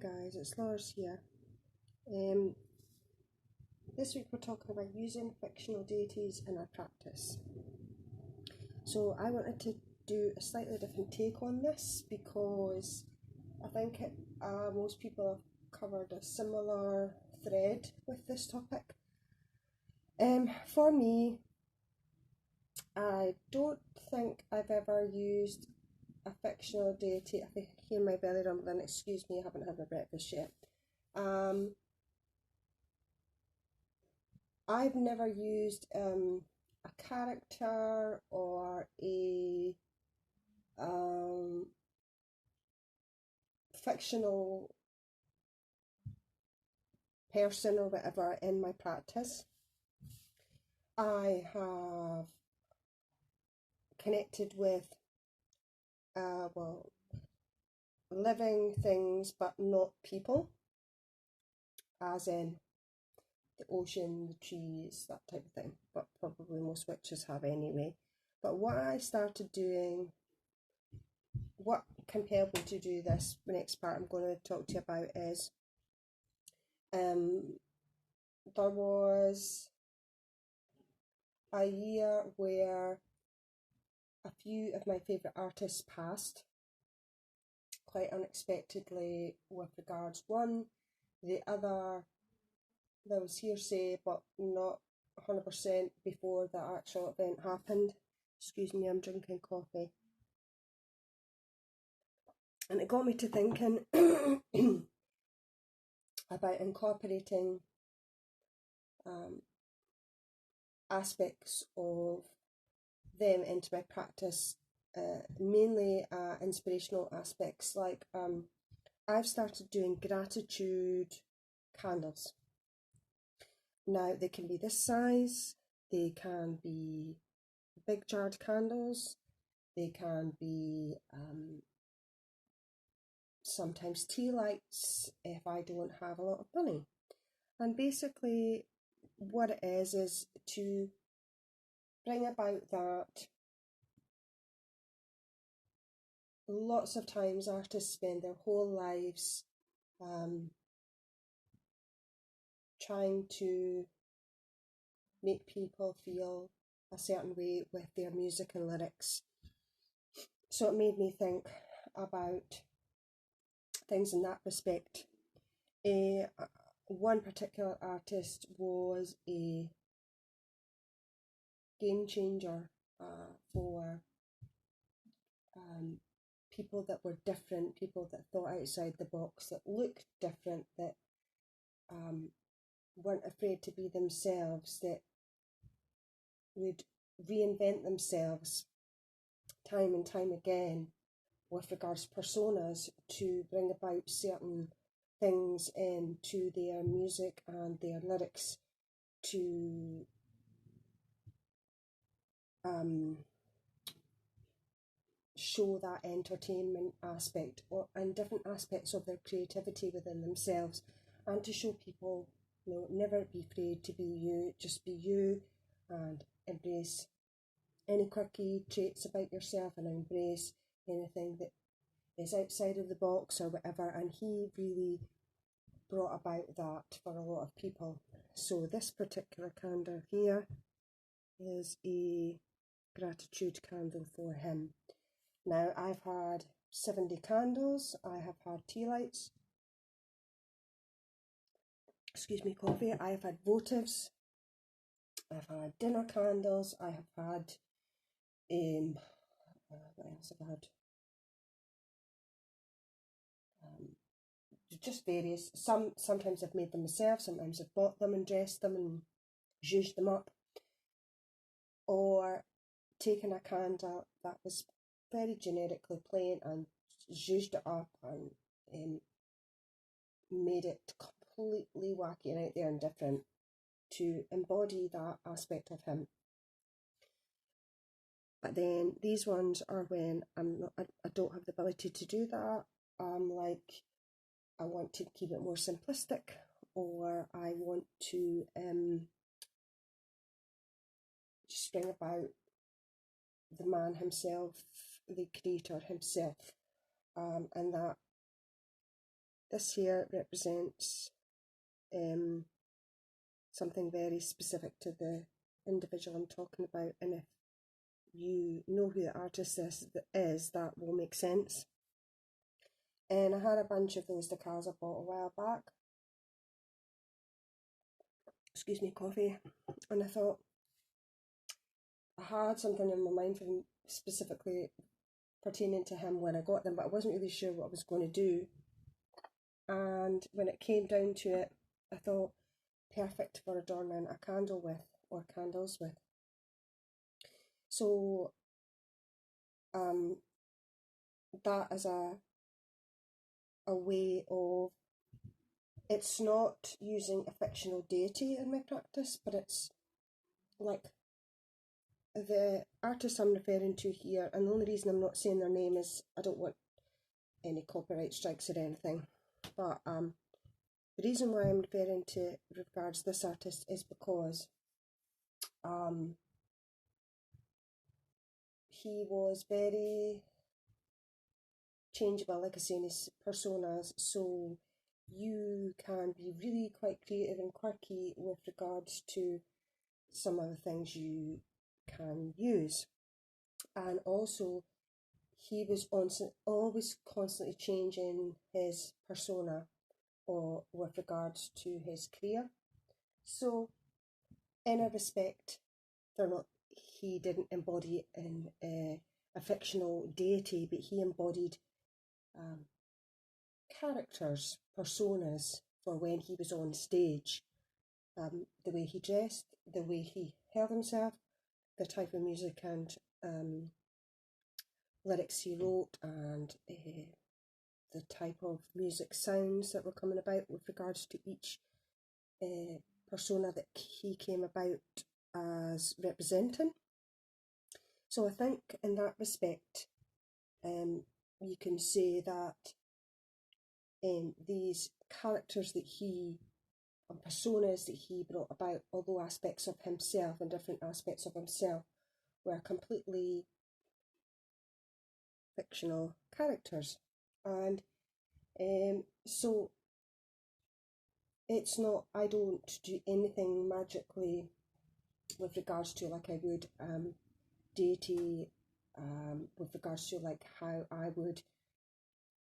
guys, it's Flowers here. This week we're talking about using fictional deities in our practice. So I wanted to do a slightly different take on this because I think most people have covered a similar thread with this topic. For me, I don't think I've ever used a fictional deity. If I hear my belly rumbling, excuse me, I haven't had my breakfast yet. I've never used a character or a fictional person or whatever in my practice. I have connected with living things but not people, as in the ocean, the trees, that type of thing, but probably most witches have anyway. But what I started doing, what compelled me to do this, the next part I'm going to talk to you about is there was a year where a few of my favourite artists passed quite unexpectedly with regards one. The other, there was hearsay but not 100% before the actual event happened. Excuse me, I'm drinking coffee. And it got me to thinking about incorporating aspects of them into my practice, mainly inspirational aspects. Like I've started doing gratitude candles. Now they can be this size, they can be big jarred candles, they can be sometimes tea lights if I don't have a lot of money. And basically what it is to bring about that lots of times artists spend their whole lives trying to make people feel a certain way with their music and lyrics. So it made me think about things in that respect. One particular artist was a game changer for people that were different, people that thought outside the box, that looked different, that weren't afraid to be themselves, that would reinvent themselves time and time again with regards to personas to bring about certain things into their music and their lyrics to show that entertainment aspect and different aspects of their creativity within themselves, and to show people, you know, never be afraid to be you, just be you, and embrace any quirky traits about yourself and embrace anything that is outside of the box or whatever. And he really brought about that for a lot of people. So this particular candle here is a gratitude candle for him. Now I've had 70 candles, I have had tea lights, excuse me, coffee, I have had votives, I've had dinner candles, I have had what else have I had? Just various. Sometimes I've made them myself, sometimes I've bought them and dressed them and zhuzhed them up, or taken a candle that was very generically plain and zhuzhed it up and made it completely wacky and out there and different to embody that aspect of him. But then these ones are when I don't have the ability to do that. Like I want to keep it more simplistic, or I want to just bring about the man himself, the creator himself, and that this here represents something very specific to the individual I'm talking about, and if you know who the artist is, that will make sense. And I had a bunch of those decals I bought a while back. Excuse me, coffee. And I thought I had something in my mind for him specifically pertaining to him when I got them, but I wasn't really sure what I was going to do. And when it came down to it, I thought, perfect for adorning a candle with, or candles with. So that is a way of, it's not using a fictional deity in my practice, but it's like the artist I'm referring to here, and the only reason I'm not saying their name is I don't want any copyright strikes or anything, but the reason why I'm referring to regards this artist is because he was very changeable, like I say, in his personas, so you can be really quite creative and quirky with regards to some of the things you can use. And also, he was always constantly changing his persona or with regards to his career. So, in a respect, he didn't embody a fictional deity, but he embodied characters, personas for when he was on stage. The way he dressed, the way he held himself, the type of music and lyrics he wrote, and the type of music sounds that were coming about with regards to each persona that he came about as representing. So I think in that respect, you can say that these characters that he, and personas that he brought about, although aspects of himself and different aspects of himself were completely fictional characters. And so it's not, I don't do anything magically with regards to like I would deity, with regards to like how I would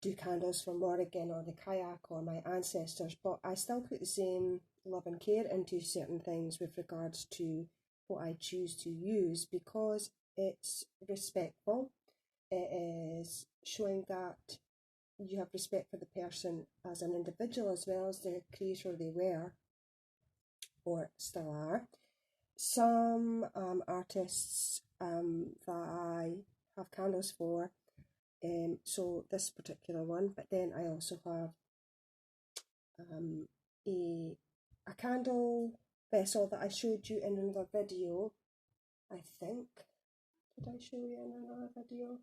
do candles for Morrigan or the kayak or my ancestors, but I still put the same love and care into certain things with regards to what I choose to use, because it's respectful. It is showing that you have respect for the person as an individual as well as the creator they were or still are. Some artists that I have candles for, so this particular one, but then I also have a candle vessel that I showed you in another video. I think, did I show you in another video?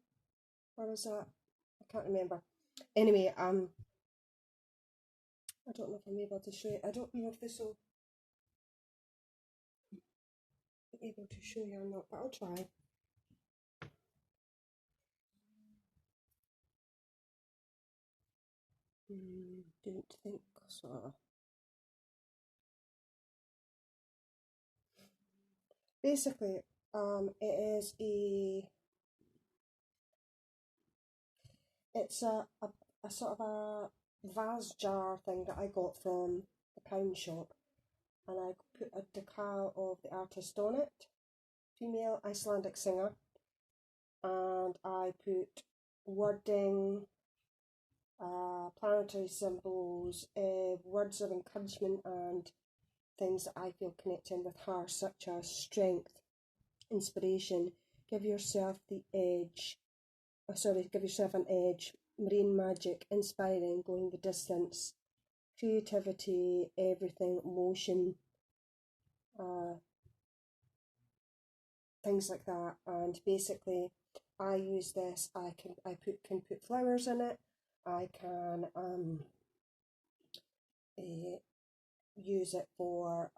Or was that? I can't remember. Anyway, I don't know if I'm able to show you. I don't know if this will be able to show you or not, but I'll try. Don't think so. Basically, it is it's a sort of a vase jar thing that I got from the pound shop, and I put a decal of the artist on it, female Icelandic singer, and I put wording, planetary symbols, words of encouragement and things that I feel connecting with her, such as strength, inspiration, give yourself the edge, give yourself an edge, marine magic, inspiring, going the distance, creativity, everything, motion, things like that. And basically I use this, I can put flowers in it, I can use it for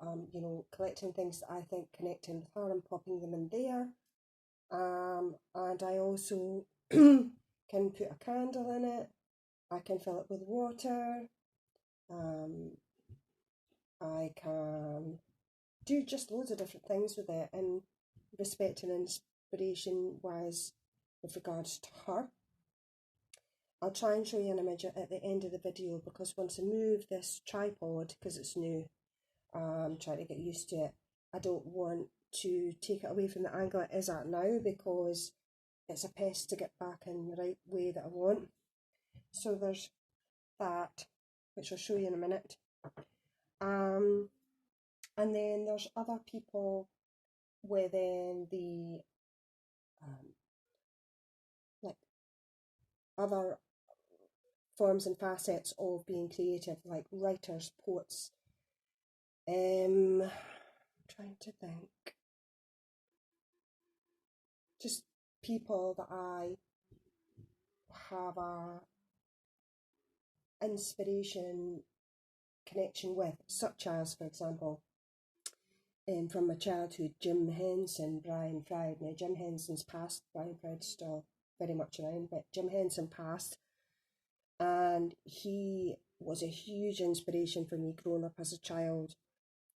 collecting things that I think connecting with her and popping them in there, and I also can put a candle in it, I can fill it with water. I can do just loads of different things with it, and respect and inspiration wise with regards to her. I'll try and show you an image at the end of the video, because once I move this tripod, because it's new, I'm trying to get used to it, I don't want to take it away from the angle it is at now, because it's a pest to get back in the right way that I want. So there's that, which I'll show you in a minute. And then there's other people within the like other forms and facets of being creative, like writers, poets. Trying to think. Just people that I have a inspiration connection with, such as, for example, from my childhood, Jim Henson, Brian Froud. Now, Jim Henson's passed, Brian Froud's still very much around, but Jim Henson passed, and he was a huge inspiration for me growing up as a child,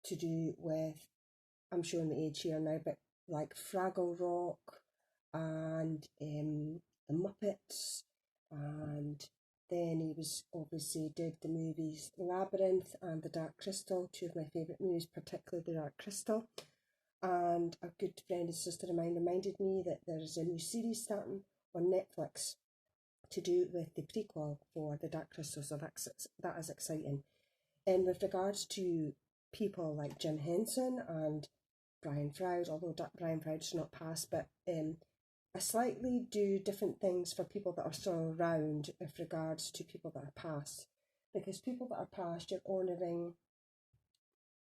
to do with, I'm showing the age here now, but like Fraggle Rock and the Muppets, and then he was obviously did the movies Labyrinth and The Dark Crystal, two of my favourite movies, particularly The Dark Crystal. And a good friend and sister of mine reminded me that there's a new series starting on Netflix to do with the prequel for The Dark Crystal, so that is exciting. And with regards to people like Jim Henson and Brian Froud, although Brian Froud's not passed, but I slightly do different things for people that are still around with regards to people that are past. Because people that are past, you're honouring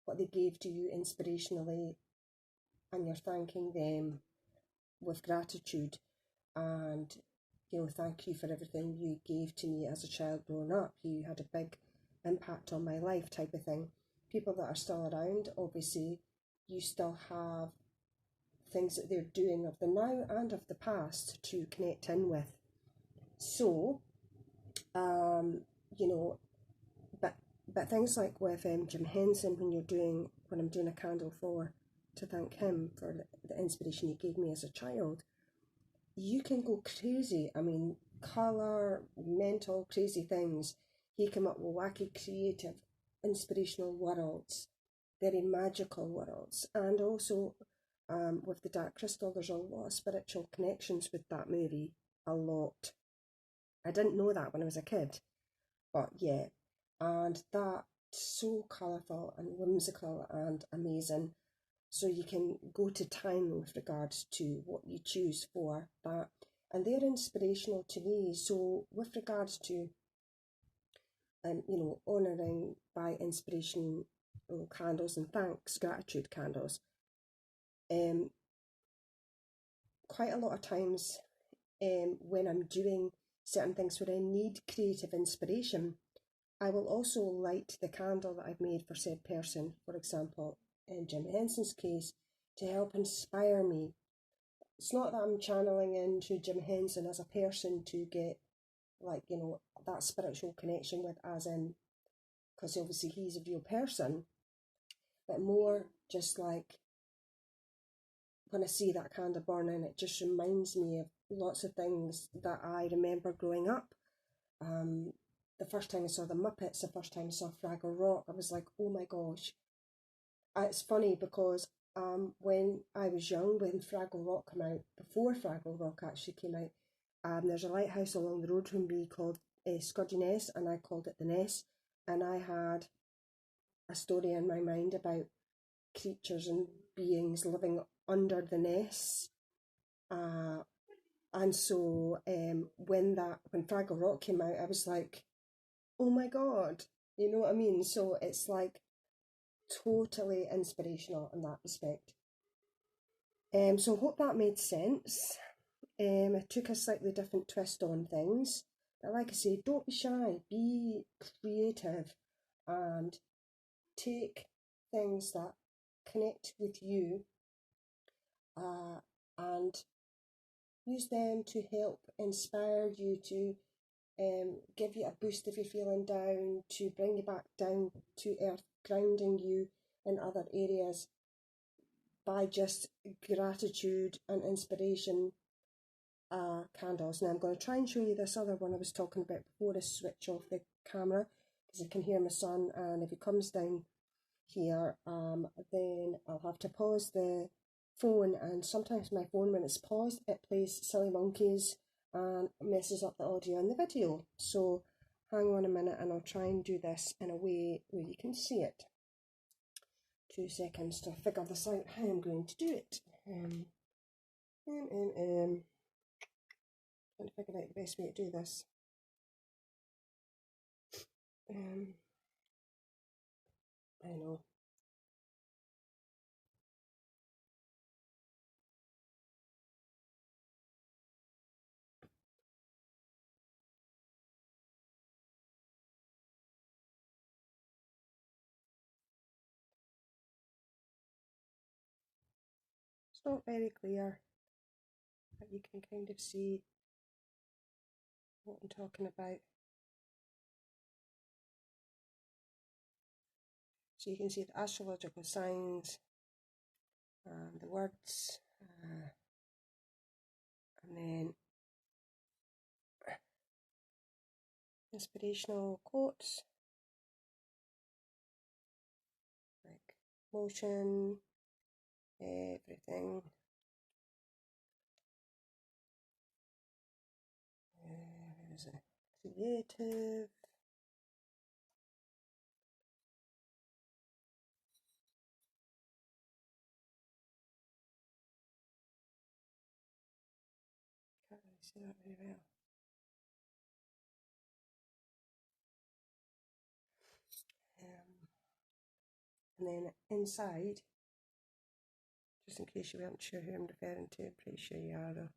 what they gave to you inspirationally, and you're thanking them with gratitude, and thank you for everything you gave to me as a child growing up. You had a big impact on my life, type of thing. People that are still around, obviously, you still have things that they're doing of the now and of the past to connect in with. So, but things like with Jim Henson, when I'm doing a candle to thank him for the inspiration he gave me as a child, you can go crazy. I mean, colour, mental, crazy things. He came up with wacky, creative, inspirational worlds, very magical worlds. And also, with The Dark Crystal, there's a lot of spiritual connections with that movie. A lot. I didn't know that when I was a kid, but yeah. And that's so colourful and whimsical and amazing. So you can go to town with regards to what you choose for that. And they're inspirational to me. So with regards to, honouring by inspiration candles and thanks, gratitude candles, quite a lot of times when I'm doing certain things where I need creative inspiration, I will also light the candle that I've made for said person, for example, in Jim Henson's case, to help inspire me. It's not that I'm channeling into Jim Henson as a person to get, that spiritual connection with, as in, because obviously he's a real person, but more just like, when I see that candle burning, it just reminds me of lots of things that I remember growing up. The first time I saw the Muppets, the first time I saw Fraggle Rock, I was like, oh my gosh. It's funny because when I was young, when Fraggle Rock came out, before Fraggle Rock actually came out, there's a lighthouse along the road from me called Scudgy Ness, and I called it the Ness, and I had a story in my mind about creatures and beings living under the Ness. And so when Fraggle Rock came out, I was like, oh my god, you know what I mean? So it's like totally inspirational in that respect. So I hope that made sense. I took a slightly different twist on things, but like I say, don't be shy, be creative, and take things that connect with you and use them to help inspire you to give you a boost if you're feeling down, to bring you back down to earth, grounding you in other areas by just gratitude and inspiration candles. Now I'm going to try and show you this other one I was talking about before I switch off the camera, because I can hear my son, and if he comes down here, then I'll have to pause the phone, and sometimes my phone, when it's paused, it plays silly monkeys and messes up the audio and the video. So hang on a minute and I'll try and do this in a way where you can see it. 2 seconds to figure this out, how I'm going to do it. Trying to figure out the best way to do this. I know. It's not very clear, but you can kind of see what I'm talking about. So you can see the astrological signs, the words, and then inspirational quotes like motion, everything. There's a creative. Can't really see that very well. And then inside, just in case you weren't sure who I'm referring to, I'm pretty sure you are though.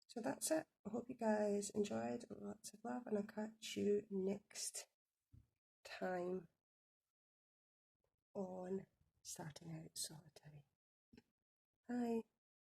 So that's it. I hope you guys enjoyed. Lots of love, and I'll catch you next time on Starting Out Solitary. Bye.